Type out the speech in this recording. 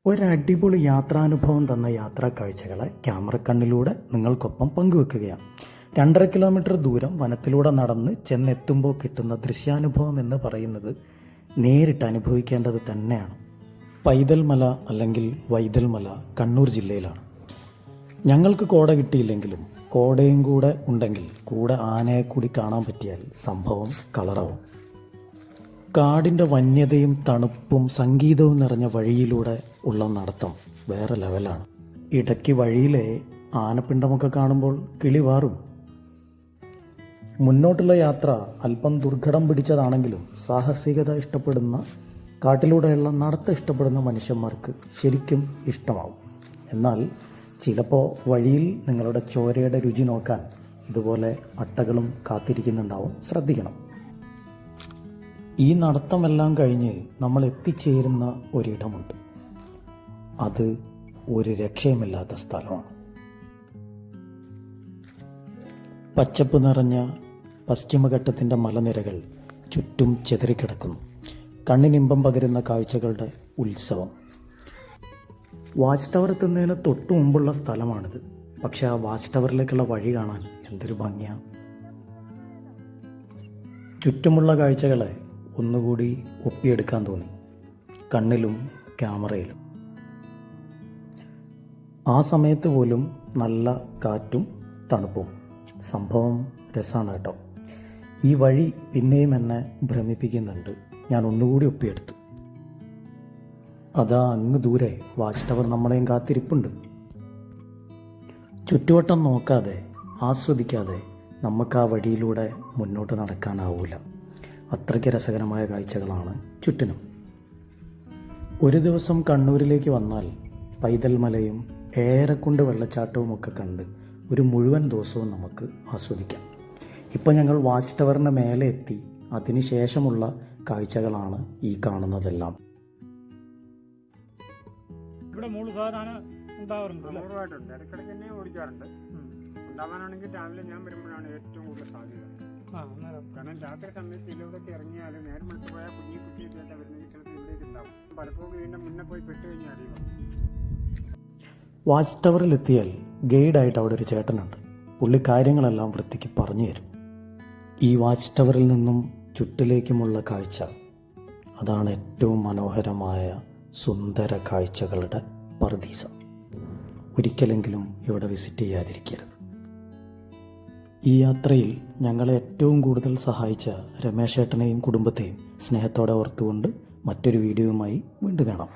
ഒരടിപൊളി യാത്രാനുഭവം തന്ന യാത്രാ കാഴ്ചകളെ ക്യാമറ കണ്ണിലൂടെ നിങ്ങൾക്കൊപ്പം പങ്കുവെക്കുകയാണ്. 2.5 കിലോമീറ്റർ ദൂരം വനത്തിലൂടെ നടന്ന് ചെന്നെത്തുമ്പോൾ കിട്ടുന്ന ദൃശ്യാനുഭവം എന്ന് പറയുന്നത് നേരിട്ട് അനുഭവിക്കേണ്ടത് തന്നെയാണ്. പൈതൽമല അല്ലെങ്കിൽ വൈതൽമല കണ്ണൂർ ജില്ലയിലാണ്. ഞങ്ങൾക്ക് കോട കിട്ടിയില്ലെങ്കിലും കോടയും കൂടെ ഉണ്ടെങ്കിൽ കൂടെ ആനയെ കൂടി കാണാൻ പറ്റിയാൽ സംഭവം കളറാവും. കാടിൻ്റെ വന്യതയും തണുപ്പും സംഗീതവും നിറഞ്ഞ വഴിയിലൂടെ ഉള്ള നടത്തം വേറെ ലെവലാണ്. ഇടയ്ക്ക് വഴിയിലെ ആനപ്പിണ്ടമൊക്കെ കാണുമ്പോൾ കിളി വാറും. മുന്നോട്ടുള്ള യാത്ര അല്പം ദുർഘടം പിടിച്ചതാണെങ്കിലും സാഹസികത ഇഷ്ടപ്പെടുന്ന, കാട്ടിലൂടെയുള്ള നടത്തം ഇഷ്ടപ്പെടുന്ന മനുഷ്യന്മാർക്ക് ശരിക്കും ഇഷ്ടമാവും. എന്നാൽ ചിലപ്പോൾ വഴിയിൽ നിങ്ങളുടെ ചോരയുടെ രുചി നോക്കാൻ ഇതുപോലെ അട്ടകളും കാത്തിരിക്കുന്നുണ്ടാവും. ശ്രദ്ധിക്കണം. ഈ നടത്തമെല്ലാം കഴിഞ്ഞ് നമ്മൾ എത്തിച്ചേരുന്ന ഒരിടമുണ്ട്. അത് ഒരു രക്ഷയുമില്ലാത്ത സ്ഥലമാണ്. പച്ചപ്പ് നിറഞ്ഞ പശ്ചിമഘട്ടത്തിൻ്റെ മലനിരകൾ ചുറ്റും ചെതറിക്കിടക്കുന്നു. കണ്ണിനിമ്പം പകരുന്ന കാഴ്ചകളുടെ ഉത്സവം. വാച്ച് ടവർ എത്തുന്നതിന് തൊട്ടു മുമ്പുള്ള സ്ഥലമാണിത്. പക്ഷേ ആ വാച്ച് ടവറിലേക്കുള്ള വഴി കാണാൻ എന്തൊരു ഭംഗിയാണ്. ചുറ്റുമുള്ള കാഴ്ചകളെ ഒന്നുകൂടി ഒപ്പിയെടുക്കാൻ തോന്നി, കണ്ണിലും ക്യാമറയിലും. ആ സമയത്ത് പോലും നല്ല കാറ്റും തണുപ്പും. സംഭവം രസമാണ് കേട്ടോ. ഈ വഴി പിന്നെയും എന്നെ ഭ്രമിപ്പിക്കുന്നുണ്ട്. ഞാൻ ഒന്നുകൂടി ഒപ്പിയെടുത്തു. അതാ അങ്ങ് ദൂരെ വാച്ച് ടവർ നമ്മളെയും കാത്തിരിപ്പുണ്ട്. ചുറ്റുവട്ടം നോക്കാതെ, ആസ്വദിക്കാതെ നമുക്ക് ആ വഴിയിലൂടെ മുന്നോട്ട് നടക്കാനാവൂല. അത്രയ്ക്ക് രസകരമായ കാഴ്ചകളാണ് ചുറ്റിനും. ഒരു ദിവസം കണ്ണൂരിലേക്ക് വന്നാൽ പൈതൽമലയും ഏറെക്കുണ്ട് വെള്ളച്ചാട്ടവും ഒക്കെ കണ്ട് ഒരു മുഴുവൻ ദിവസവും നമുക്ക് ആസ്വദിക്കാം. ഇപ്പോൾ ഞങ്ങൾ വാച്ച് ടവറിൻ്റെ മേലെ എത്തി. അതിനുശേഷമുള്ള കാഴ്ചകളാണ് ഈ കാണുന്നതെല്ലാം. ഇവിടെ മൂന്ന് സാധാരണ ഉണ്ടാവാറുണ്ട്. അപൂർവമായിട്ടുണ്ട്. ഇടയ്ക്കിടയ്ക്ക് തന്നെ ഓടിക്കാറുണ്ട്. ഉണ്ടാവാനാണെങ്കിൽ രാവിലെ ഞാൻ വരുമ്പോഴാണ് ഏറ്റവും കൂടുതൽ സാധ്യത. കാരണം രാത്രി സമയത്ത് ഇതിലൂടെയൊക്കെ ഇറങ്ങിയാൽ നേരം വിളിച്ചു പോയാൽ കുട്ടിയൊക്കെ വരുന്നെങ്കിൽ ചിലപ്പോൾ ഇവിടേക്ക് ഉണ്ടാവും. പലപ്പോഴും ഇതിൻ്റെ മുന്നേ പോയി പെട്ട് കഴിഞ്ഞാൽ അറിയുമോ. വാച്ച് ടവറിലെത്തിയാൽ ഗൈഡായിട്ട് അവിടെ ഒരു ചേട്ടനുണ്ട്. പുള്ളി കാര്യങ്ങളെല്ലാം വൃത്തിക്ക് പറഞ്ഞു തരും. ഈ വാച്ച് ടവറിൽ നിന്നും ചുറ്റിലേക്കുമുള്ള കാഴ്ച, അതാണ് ഏറ്റവും മനോഹരമായ സുന്ദര കാഴ്ചകളുടെ പറുദീസ. ഒരിക്കലെങ്കിലും ഇവിടെ വിസിറ്റ് ചെയ്യാതിരിക്കരുത്. ഈ യാത്രയിൽ ഞങ്ങളെ ഏറ്റവും കൂടുതൽ സഹായിച്ച രമേശേട്ടനെയും കുടുംബത്തെയും സ്നേഹത്തോടെ ഓർത്തുകൊണ്ട് മറ്റൊരു വീഡിയോയുമായി വീണ്ടും കാണാം.